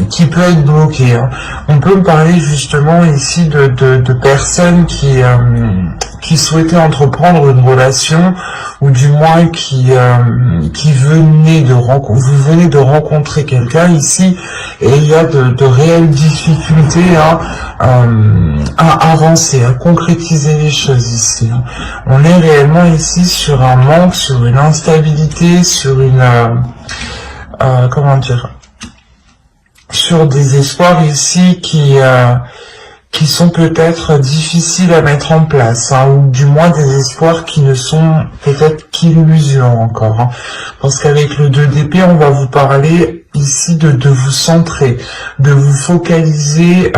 qui peut être bloqué. Hein. On peut me parler justement ici de personnes qui souhaitaient entreprendre une relation, ou du moins qui venaient vous venez de rencontrer quelqu'un ici, et il y a de réelles difficultés à avancer, à concrétiser les choses ici. Hein. On est réellement ici sur un manque, sur une instabilité, sur une comment dire, sur des espoirs ici qui sont peut-être difficiles à mettre en place, hein, ou du moins des espoirs qui ne sont peut-être qu'illusions encore. Hein, parce qu'avec le 2 d'épée, on va vous parler ici de vous centrer, de vous focaliser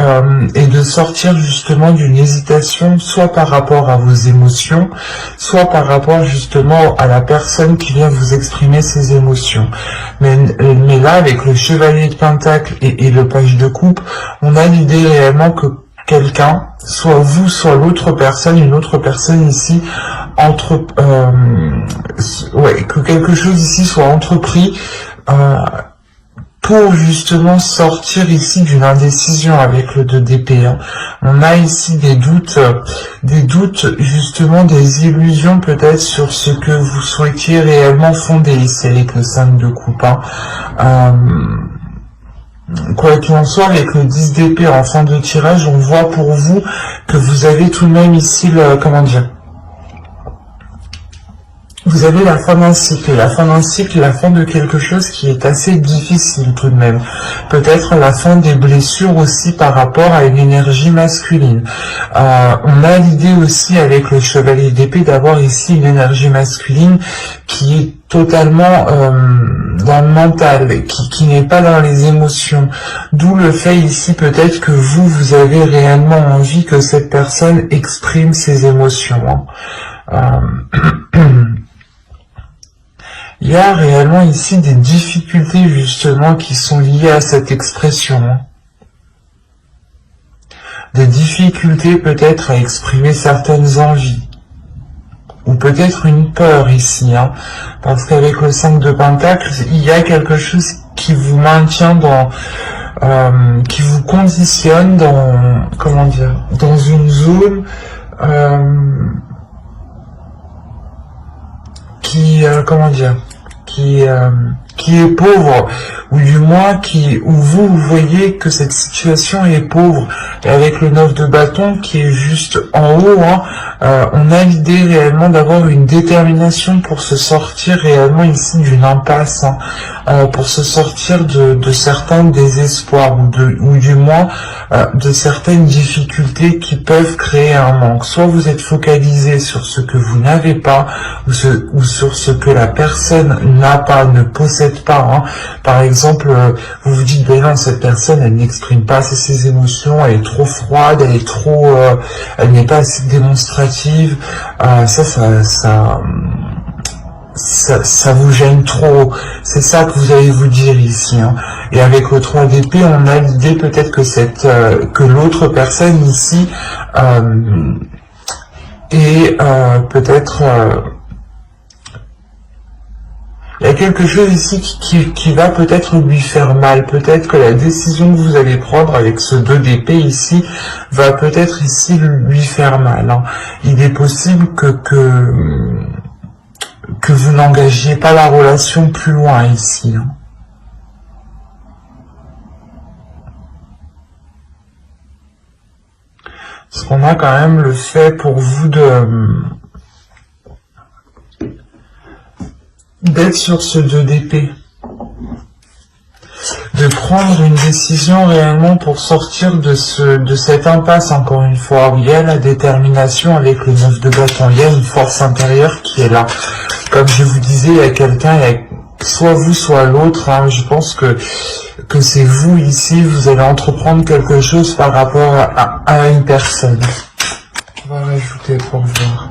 et de sortir justement d'une hésitation, soit par rapport à vos émotions, soit par rapport justement à la personne qui vient vous exprimer ses émotions. Mais là, avec le chevalier de Pentacle et le page de coupe, on a l'idée réellement que quelqu'un, soit vous, soit l'autre personne, une autre personne ici, que quelque chose ici soit entrepris pour justement sortir ici d'une indécision avec le 2 d'épée. Hein. On a ici des doutes justement, des illusions peut-être sur ce que vous souhaitiez réellement fonder ici avec le 5 de coupe. Hein. Quoi qu'il en soit, avec le 10 d'épée en fin de tirage, on voit pour vous que vous avez tout de même ici vous avez la fin d'un cycle, la fin de quelque chose qui est assez difficile tout de même. Peut-être la fin des blessures aussi par rapport à une énergie masculine. On a l'idée aussi avec le chevalier d'épée d'avoir ici une énergie masculine qui est totalement dans le mental, qui n'est pas dans les émotions. D'où le fait ici peut-être que vous avez réellement envie que cette personne exprime ses émotions. Hein. Il y a réellement ici des difficultés justement qui sont liées à cette expression. Hein. Des difficultés peut-être à exprimer certaines envies. Ou peut-être une peur ici. Hein. Parce qu'avec le 5 de Pentacle, il y a quelque chose qui vous maintient qui vous conditionne dans, dans une zone qui est pauvre, ou du moins où vous voyez que cette situation est pauvre. Et avec le 9 de bâton qui est juste en haut, hein, on a l'idée réellement d'avoir une détermination pour se sortir réellement ici d'une impasse, hein, pour se sortir de certains désespoirs, ou du moins de certaines difficultés qui peuvent créer un manque. Soit vous êtes focalisé sur ce que vous n'avez pas, ou sur ce que la personne n'a pas, ne possède pas. Hein. Par exemple, vous vous dites, ben non, cette personne, elle n'exprime pas assez ses émotions, elle est trop froide, elle n'est pas assez démonstrative. Ça vous gêne trop. C'est ça que vous allez vous dire ici. Hein. Et avec le 3 d'épée, on a l'idée peut-être que l'autre personne ici est peut-être... il y a quelque chose ici qui va peut-être lui faire mal. Peut-être que la décision que vous allez prendre avec ce 2 d'épée ici va peut-être ici lui faire mal. Hein. Il est possible que vous n'engagiez pas la relation plus loin ici. Hein. Parce qu'on a quand même le fait pour vous d'être sur ce 2 d'épée, de prendre une décision réellement pour sortir de cette impasse, encore une fois, où il y a la détermination avec le 9 de bâton, il y a une force intérieure qui est là. Comme je vous disais, il y a quelqu'un, soit vous, soit l'autre, hein, je pense que c'est vous ici, vous allez entreprendre quelque chose par rapport à une personne. On va rajouter pour voir.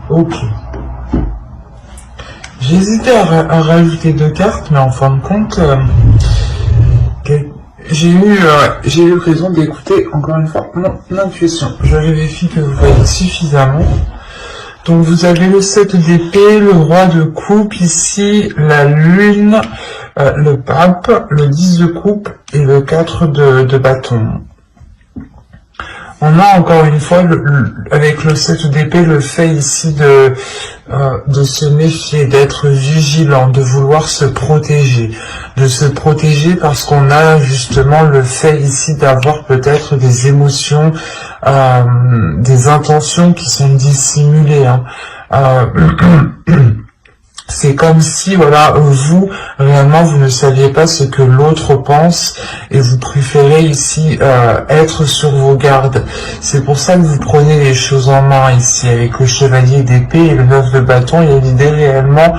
Ok. J'hésitais à rajouter 2 cartes, mais en fin de compte, j'ai eu l'occasion d'écouter encore une fois mon intuition. Je vérifie que vous voyez suffisamment. Donc vous avez le 7 d'épée, le roi de coupe ici, la lune, le pape, le 10 de coupe et le 4 de bâton. On a encore une fois, avec le 7 d'épée, le fait ici de se méfier, d'être vigilant, de vouloir se protéger. De se protéger parce qu'on a justement le fait ici d'avoir peut-être des émotions, des intentions qui sont dissimulées. Hein. C'est comme si, voilà, vous, réellement, vous ne saviez pas ce que l'autre pense et vous préférez ici être sur vos gardes. C'est pour ça que vous prenez les choses en main ici, avec le chevalier d'épée et le 9 de bâton. Il y a l'idée réellement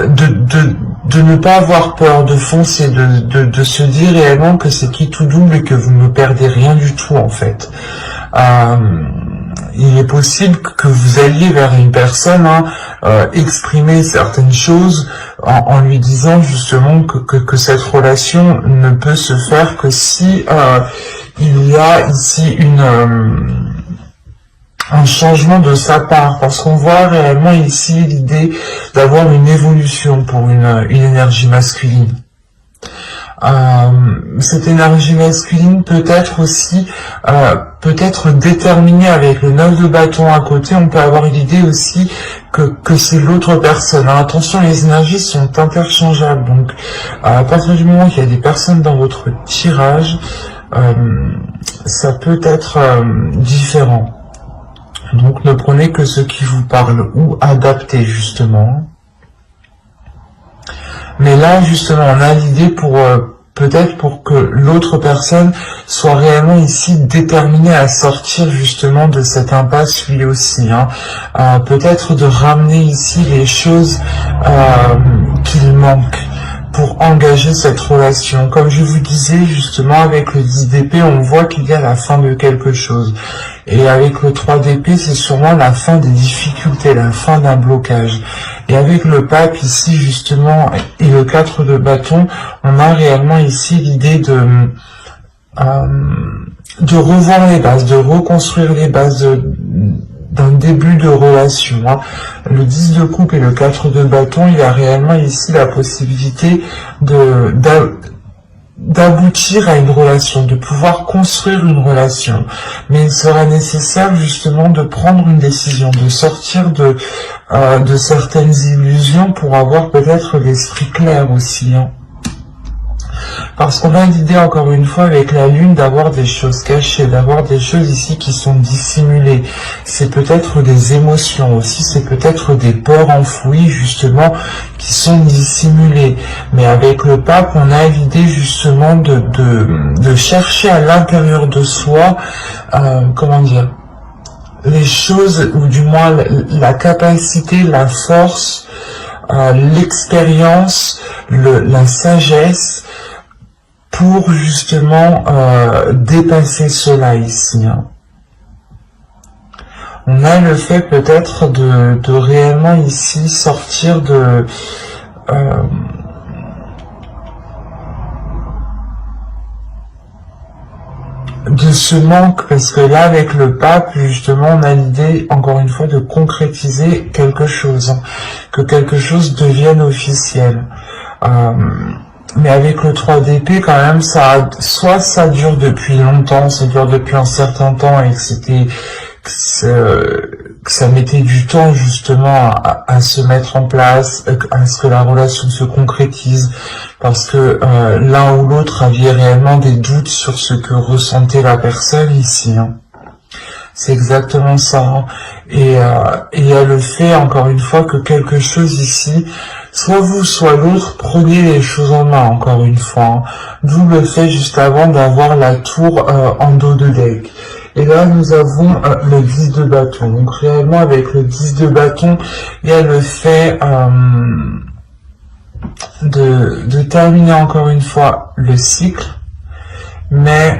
de ne pas avoir peur, de foncer, de se dire réellement que c'est qui tout double et que vous ne perdez rien du tout, en fait. Il est possible que vous alliez vers une personne, exprimer certaines choses en lui disant justement que cette relation ne peut se faire que si il y a ici un changement de sa part, parce qu'on voit réellement ici l'idée d'avoir une évolution pour une énergie masculine. Cette énergie masculine peut être aussi peut-être déterminée avec le 9 de bâton à côté. On peut avoir l'idée aussi que c'est l'autre personne. Alors, attention, les énergies sont interchangeables, donc à partir du moment qu'il y a des personnes dans votre tirage, ça peut être différent. Donc ne prenez que ce qui vous parle ou adaptez justement. Mais là, justement, on a l'idée pour peut-être pour que l'autre personne soit réellement ici déterminée à sortir justement de cette impasse lui aussi. Peut-être de ramener ici les choses qu'il manque pour engager cette relation. Comme je vous disais, justement, avec le 10 d'épée, on voit qu'il y a la fin de quelque chose. Et avec le 3 d'épée, c'est sûrement la fin des difficultés, la fin d'un blocage. Et avec le pape ici, justement, et le 4 de bâton, on a réellement ici l'idée de revoir les bases, de reconstruire les bases d'un début de relation. Le 10 de coupe et le 4 de bâton, il y a réellement ici la possibilité d'aboutir à une relation, de pouvoir construire une relation. Mais il sera nécessaire justement de prendre une décision, de sortir de certaines illusions pour avoir peut-être l'esprit clair aussi. Parce qu'on a l'idée, encore une fois, avec la lune, d'avoir des choses cachées, d'avoir des choses ici qui sont dissimulées. C'est peut-être des émotions aussi, c'est peut-être des peurs enfouies, justement, qui sont dissimulées. Mais avec le pape, on a l'idée, justement, de chercher à l'intérieur de soi, comment dire, les choses, ou du moins la capacité, la force, l'expérience, la sagesse, pour justement dépasser cela ici. On a le fait peut-être de réellement ici sortir de ce manque, parce que là avec le pape justement on a l'idée encore une fois de concrétiser quelque chose, que quelque chose devienne officiel. Mais avec le 3 d'épée, quand même, soit ça dure depuis longtemps, ça dure depuis un certain temps et que ça mettait du temps justement à se mettre en place, à ce que la relation se concrétise, parce que l'un ou l'autre avait réellement des doutes sur ce que ressentait la personne ici. C'est exactement ça. Et il y a le fait, encore une fois, que quelque chose ici, soit vous, soit l'autre, prenez les choses en main, encore une fois. D'où le fait, juste avant, d'avoir la tour en dos de deck. Et là, nous avons le 10 de bâton. Donc, réellement, avec le 10 de bâton, il y a le fait de terminer, encore une fois, le cycle. Mais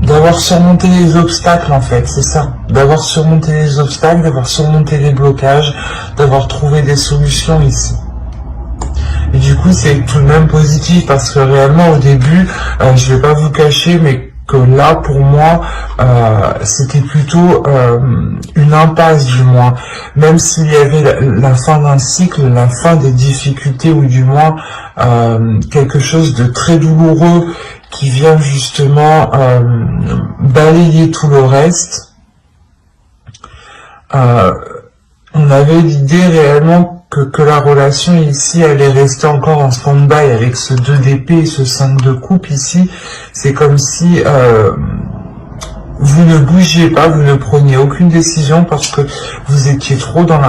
d'avoir surmonté les obstacles, en fait, c'est ça. D'avoir surmonté les obstacles, d'avoir surmonté les blocages, d'avoir trouvé des solutions ici. Et du coup, c'est tout de même positif parce que réellement, au début, je vais pas vous cacher, mais que là, pour moi, c'était plutôt une impasse, du moins. Même s'il y avait la fin d'un cycle, la fin des difficultés, ou du moins quelque chose de très douloureux qui vient justement balayer tout le reste. On avait l'idée réellement que la relation ici allait rester encore en stand-by avec ce 2 d'épée et ce 5 de coupe ici. C'est comme si vous ne bougiez pas, vous ne preniez aucune décision parce que vous étiez trop dans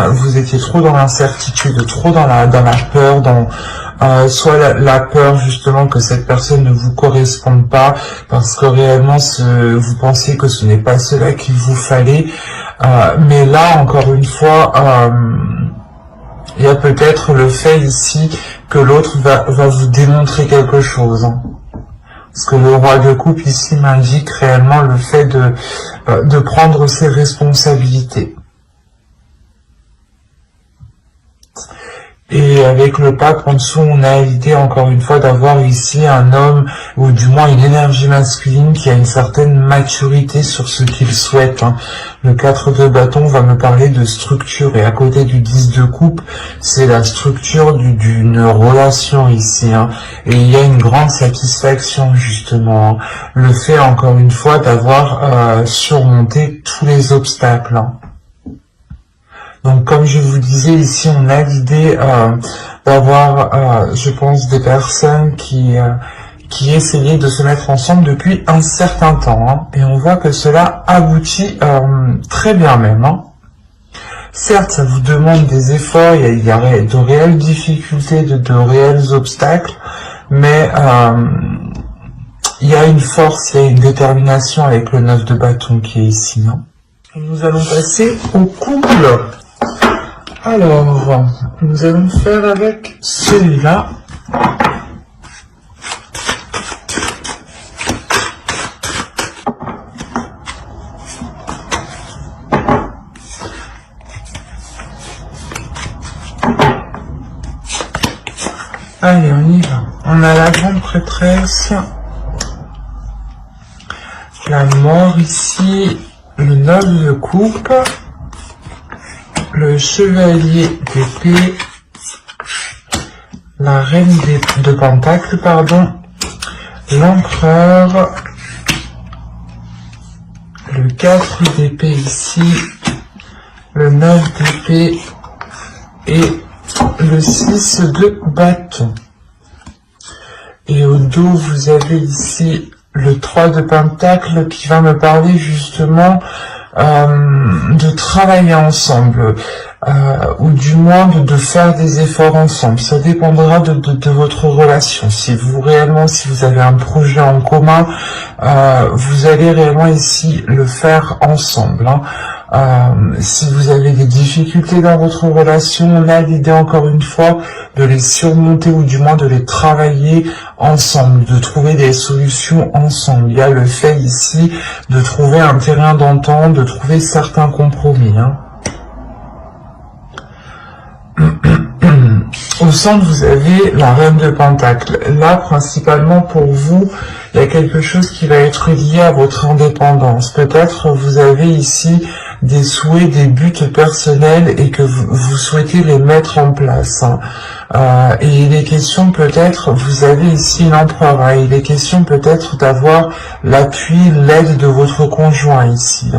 l'incertitude, trop dans la peur, soit la peur justement que cette personne ne vous corresponde pas parce que réellement vous pensez que ce n'est pas cela qu'il vous fallait. Mais là, encore une fois, il y a peut-être le fait ici que l'autre va vous démontrer quelque chose. Parce que le roi de coupe ici m'indique réellement le fait de prendre ses responsabilités. Et avec le pape en dessous, on a l'idée encore une fois d'avoir ici un homme, ou du moins une énergie masculine qui a une certaine maturité sur ce qu'il souhaite. Le 4 de bâton va me parler de structure, et à côté du 10 de coupe, c'est la structure d'une relation ici. Et il y a une grande satisfaction justement. Le fait encore une fois d'avoir surmonté tous les obstacles. Donc comme je vous disais ici, on a l'idée d'avoir, je pense, des personnes qui essayaient de se mettre ensemble depuis un certain temps. Et on voit que cela aboutit très bien même. Certes, ça vous demande des efforts, il y a de réelles difficultés, de réels obstacles, mais il y a une force, il y a une détermination avec le 9 de bâton qui est ici. Et nous allons passer au couple. Alors, nous allons faire avec celui-là. Allez, on y va. On a la grande prêtresse, la mort ici, le 9 de coupe, le chevalier d'épée, la reine de pentacle, pardon, l'empereur, le 4 d'épée ici, le 9 d'épée et le 6 de bâton. Et au dos, vous avez ici le 3 de pentacle qui va me parler justement de travailler ensemble, ou du moins de faire des efforts ensemble. Ça dépendra de votre relation. Si vous avez un projet en commun, vous allez réellement ici le faire ensemble. Si vous avez des difficultés dans votre relation, on a l'idée encore une fois de les surmonter, ou du moins de les travailler ensemble, de trouver des solutions ensemble. Il y a le fait ici de trouver un terrain d'entente, de trouver certains compromis. Au centre, vous avez la reine de pentacle. Là, principalement pour vous, il y a quelque chose qui va être lié à votre indépendance. Peut-être vous avez ici des souhaits, des buts personnels et que vous souhaitez les mettre en place. Et il est question peut-être, vous avez ici l'empereur, il est question peut-être d'avoir l'appui, l'aide de votre conjoint ici.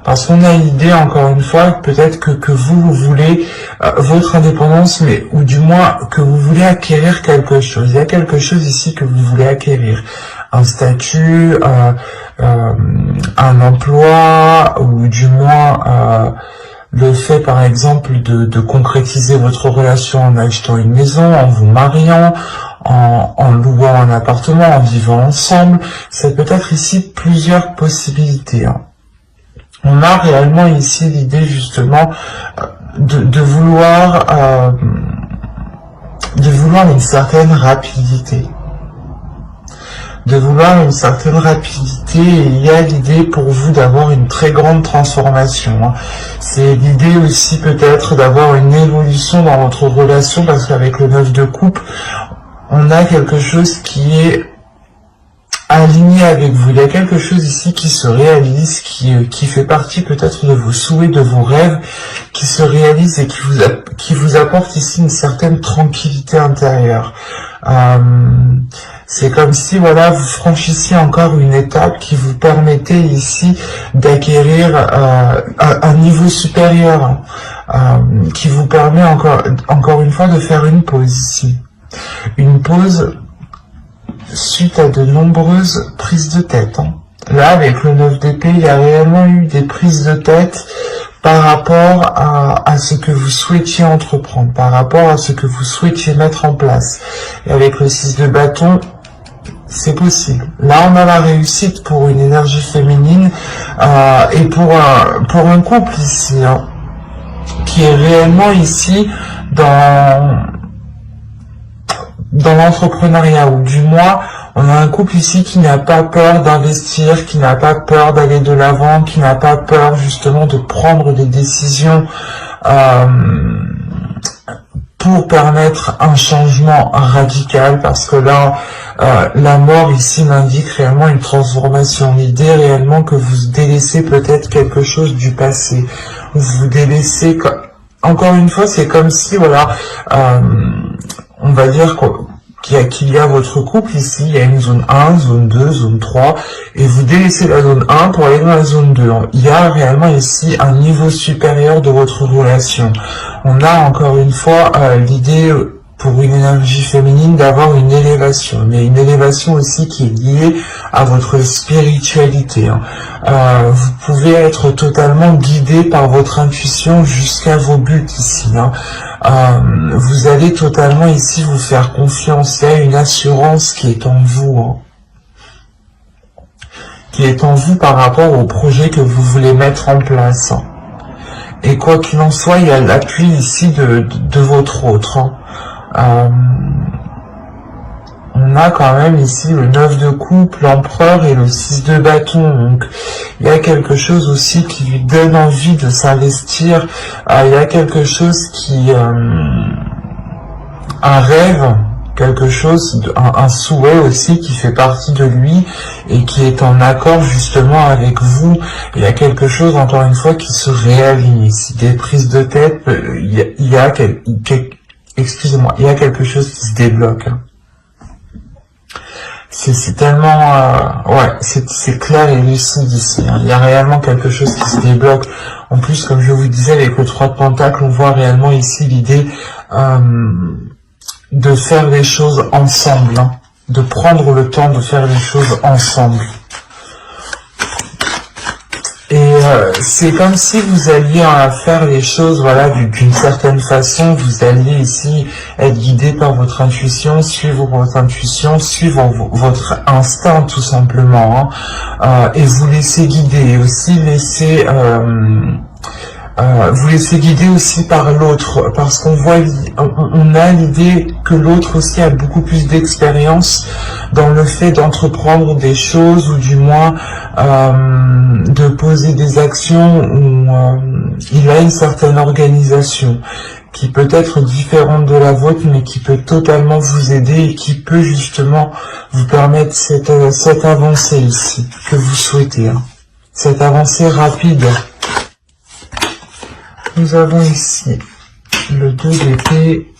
Parce qu'on a l'idée, encore une fois, peut-être que vous voulez votre indépendance, mais ou du moins que vous voulez acquérir quelque chose. Il y a quelque chose ici que vous voulez acquérir. Un statut, un emploi, ou du moins le fait, par exemple, de concrétiser votre relation en achetant une maison, en vous mariant, en louant un appartement, en vivant ensemble. C'est peut-être ici plusieurs possibilités. On a réellement ici l'idée justement de vouloir une certaine rapidité. de vouloir une certaine rapidité, et il y a l'idée pour vous d'avoir une très grande transformation, hein. C'est l'idée aussi peut-être d'avoir une évolution dans votre relation, parce qu'avec le 9 de coupe, on a quelque chose qui est aligné avec vous. Il y a quelque chose ici qui se réalise, qui fait partie peut-être de vos souhaits, de vos rêves, qui se réalise et qui vous apporte ici une certaine tranquillité intérieure. C'est comme si, voilà, vous franchissiez encore une étape qui vous permettait ici d'acquérir un niveau supérieur, qui vous permet encore une fois de faire une pause ici. Une pause suite à de nombreuses prises de tête, hein. Là, avec le 9 d'épée, il y a réellement eu des prises de tête par rapport à ce que vous souhaitiez entreprendre, par rapport à ce que vous souhaitiez mettre en place. Et avec le 6 de bâton, c'est possible. Là, on a la réussite pour une énergie féminine et pour un couple ici, hein, qui est réellement ici dans l'entrepreneuriat, ou du moins, on a un couple ici qui n'a pas peur d'investir, qui n'a pas peur d'aller de l'avant, qui n'a pas peur justement de prendre des décisions pour permettre un changement radical, parce que là, la mort ici m'indique réellement une transformation. L'idée réellement que vous délaissez peut-être quelque chose du passé, vous délaissez, encore une fois, c'est comme si, voilà, on va dire qu'il y a votre couple ici, il y a une zone 1, zone 2, zone 3, et vous délaissez la zone 1 pour aller dans la zone 2. Il y a réellement ici un niveau supérieur de votre relation. On a encore une fois l'idée pour une énergie féminine d'avoir une élévation, mais une élévation aussi qui est liée à votre spiritualité, hein. Vous pouvez être totalement guidé par votre intuition jusqu'à vos buts ici, hein. Vous allez totalement ici vous faire confiance. Il y a une assurance qui est en vous, hein, qui est en vous par rapport au projet que vous voulez mettre en place, hein. Et quoi qu'il en soit, il y a l'appui ici de votre autre, hein. On a quand même ici le 9 de coupe, l'empereur et le 6 de bâton. Donc il y a quelque chose aussi qui lui donne envie de s'investir. Il y a quelque chose qui... un rêve, quelque chose, un souhait aussi qui fait partie de lui et qui est en accord justement avec vous. Il y a quelque chose, encore une fois, qui se réaligne ici. Des prises de tête, il y a excusez-moi, il y a quelque chose qui se débloque. C'est tellement... ouais, c'est clair et lucide ici, hein. Il y a réellement quelque chose qui se débloque. En plus, comme je vous disais, avec le 3 de Pentacle, on voit réellement ici l'idée de faire les choses ensemble, hein. De prendre le temps de faire les choses ensemble. Et c'est comme si vous alliez faire les choses, voilà, d'une certaine façon. Vous alliez ici être guidé par votre intuition, suivre votre intuition, suivre votre instinct tout simplement, hein, et vous laisser guider, et aussi laisser vous laissez guider aussi par l'autre, parce qu'on voit, on a l'idée que l'autre aussi a beaucoup plus d'expérience dans le fait d'entreprendre des choses, ou du moins de poser des actions où il a une certaine organisation qui peut être différente de la vôtre, mais qui peut totalement vous aider et qui peut justement vous permettre cette avancée ici que vous souhaitez, hein. Cette avancée rapide. Nous avons ici le 2 d'épée,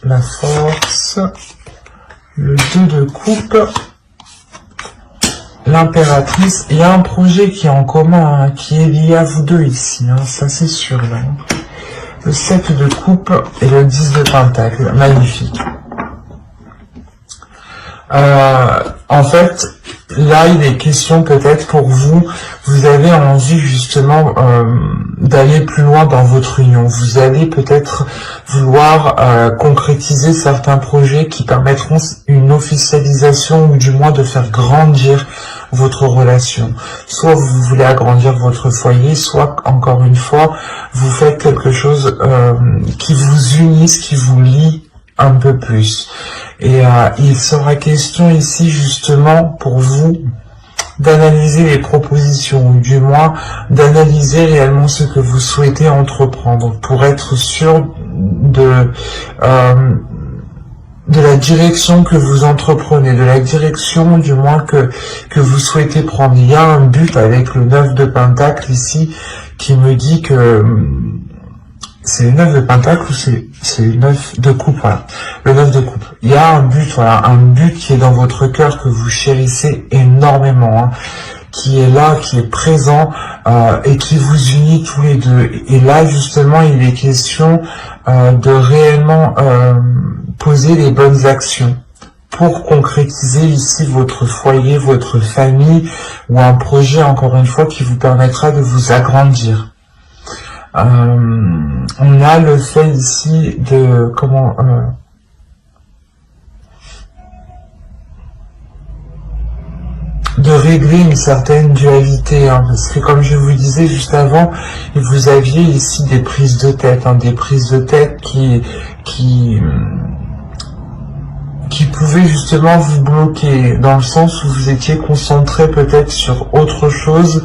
la force, le 2 de coupe, l'impératrice. Il y a un projet qui est en commun, hein, qui est lié à vous deux ici, hein, ça c'est sûr. Là. Le 7 de coupe et le 10 de pentacle, magnifique. En fait, là, il est question peut-être pour vous, vous avez envie justement d'aller plus loin dans votre union. Vous allez peut-être vouloir concrétiser certains projets qui permettront une officialisation, ou du moins de faire grandir votre relation. Soit vous voulez agrandir votre foyer, soit, encore une fois, vous faites quelque chose qui vous unisse, qui vous lie un peu plus. Et il sera question ici justement pour vous d'analyser les propositions, ou du moins d'analyser réellement ce que vous souhaitez entreprendre pour être sûr de la direction que vous entreprenez, de la direction du moins que vous souhaitez prendre. Il y a un but avec le 9 de Pentacle ici qui me dit que c'est le 9 de Pentacle ou c'est le 9 de coupe, voilà. Le 9 de coupe. Il y a un but, voilà, un but qui est dans votre cœur, que vous chérissez énormément, hein, qui est là, qui est présent, et qui vous unit tous les deux. Et là, justement, il est question de réellement poser les bonnes actions pour concrétiser ici votre foyer, votre famille, ou un projet, encore une fois, qui vous permettra de vous agrandir. On a le fait ici de de régler une certaine dualité, hein, parce que comme je vous disais juste avant, vous aviez ici des prises de tête, hein, des prises de tête qui pouvaient justement vous bloquer, dans le sens où vous étiez concentré peut-être sur autre chose,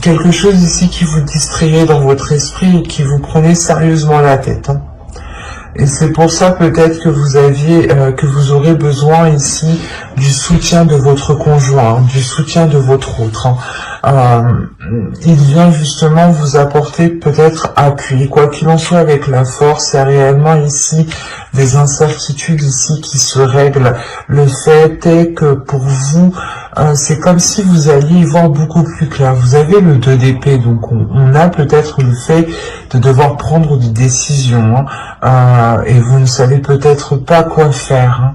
quelque chose ici qui vous distrayait dans votre esprit et qui vous prenait sérieusement la tête, hein. Et c'est pour ça peut-être que vous aurez besoin ici du soutien de votre conjoint, hein, du soutien de votre autre, hein. Il vient justement vous apporter peut-être appui. Quoi qu'il en soit, avec la force, il y a réellement ici des incertitudes ici qui se règlent. Le fait est que pour vous, c'est comme si vous alliez y voir beaucoup plus clair. Vous avez le 2 d'épée, donc on a peut-être le fait de devoir prendre des décisions, hein, et vous ne savez peut-être pas quoi faire,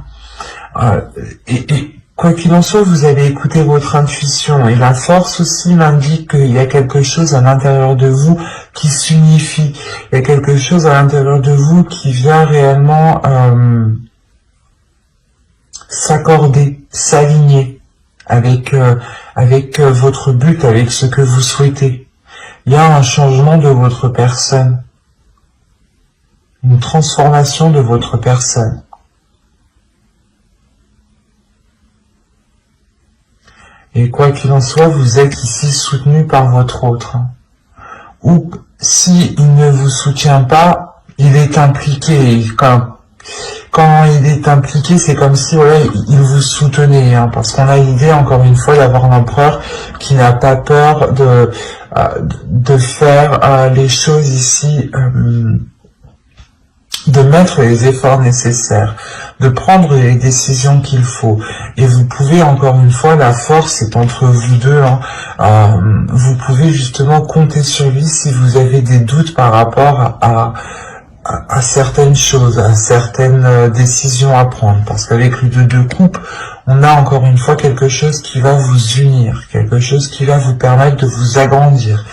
hein. Et quoi qu'il en soit, vous allez écouter votre intuition, et la force aussi m'indique qu'il y a quelque chose à l'intérieur de vous qui s'unifie. Il y a quelque chose à l'intérieur de vous qui vient réellement s'accorder, s'aligner avec votre but, avec ce que vous souhaitez. Il y a un changement de votre personne, une transformation de votre personne. Et quoi qu'il en soit, vous êtes ici soutenu par votre autre. Ou si il ne vous soutient pas, il est impliqué. Quand il est impliqué, c'est comme si voilà, il vous soutenait, hein, parce qu'on a l'idée, encore une fois, d'avoir l'empereur qui n'a pas peur de faire les choses ici, de mettre les efforts nécessaires, de prendre les décisions qu'il faut. Et vous pouvez, encore une fois, la force est entre vous deux, hein, vous pouvez justement compter sur lui si vous avez des doutes par rapport à certaines choses, à certaines décisions à prendre. Parce qu'avec le 2 de coupe, on a encore une fois quelque chose qui va vous unir, quelque chose qui va vous permettre de vous agrandir,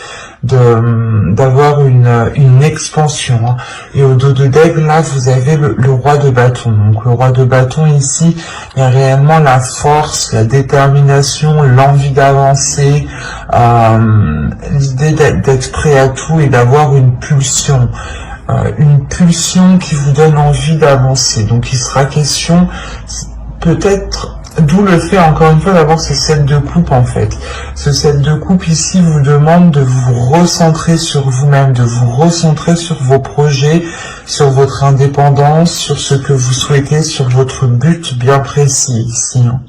d'avoir une expansion, hein. Et au 2 d'aigle, là, vous avez le roi de bâton. Donc le roi de bâton ici, il y a réellement la force, la détermination, l'envie d'avancer, l'idée d'être prêt à tout et d'avoir une pulsion qui vous donne envie d'avancer. Donc il sera question peut-être, d'où le fait encore une fois d'avoir ce 7 de coupe en fait. Ce 7 de coupe ici vous demande de vous recentrer sur vous-même, de vous recentrer sur vos projets, sur votre indépendance, sur ce que vous souhaitez, sur votre but bien précis ici, hein.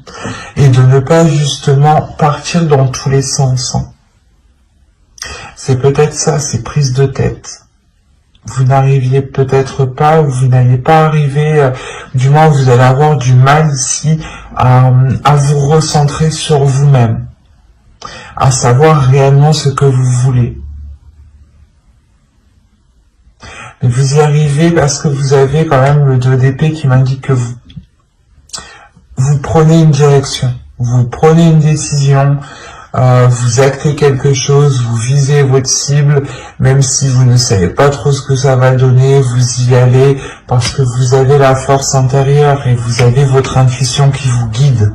Et de ne pas justement partir dans tous les sens, hein. C'est peut-être ça, ces prises de tête. Vous n'arriviez peut-être pas, ou vous n'allez pas arriver, du moins vous allez avoir du mal ici à vous recentrer sur vous-même, à savoir réellement ce que vous voulez. Mais vous y arrivez parce que vous avez quand même le 2 d'épée qui m'indique que vous prenez une direction, vous prenez une décision, vous actez quelque chose, vous visez votre cible, même si vous ne savez pas trop ce que ça va donner, vous y allez parce que vous avez la force intérieure et vous avez votre intuition qui vous guide.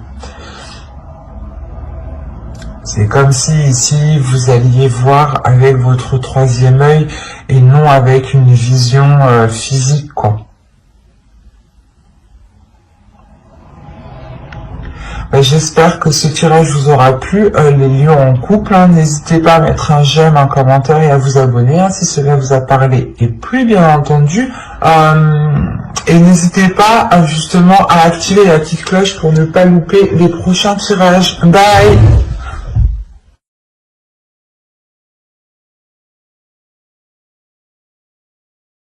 C'est comme si ici vous alliez voir avec votre troisième œil et non avec une vision physique, quoi. J'espère que ce tirage vous aura plu, les lions en couple. N'hésitez pas à mettre un j'aime, un commentaire et à vous abonner si cela vous a parlé et plu, bien entendu. Et n'hésitez pas justement à activer la petite cloche pour ne pas louper les prochains tirages. Bye!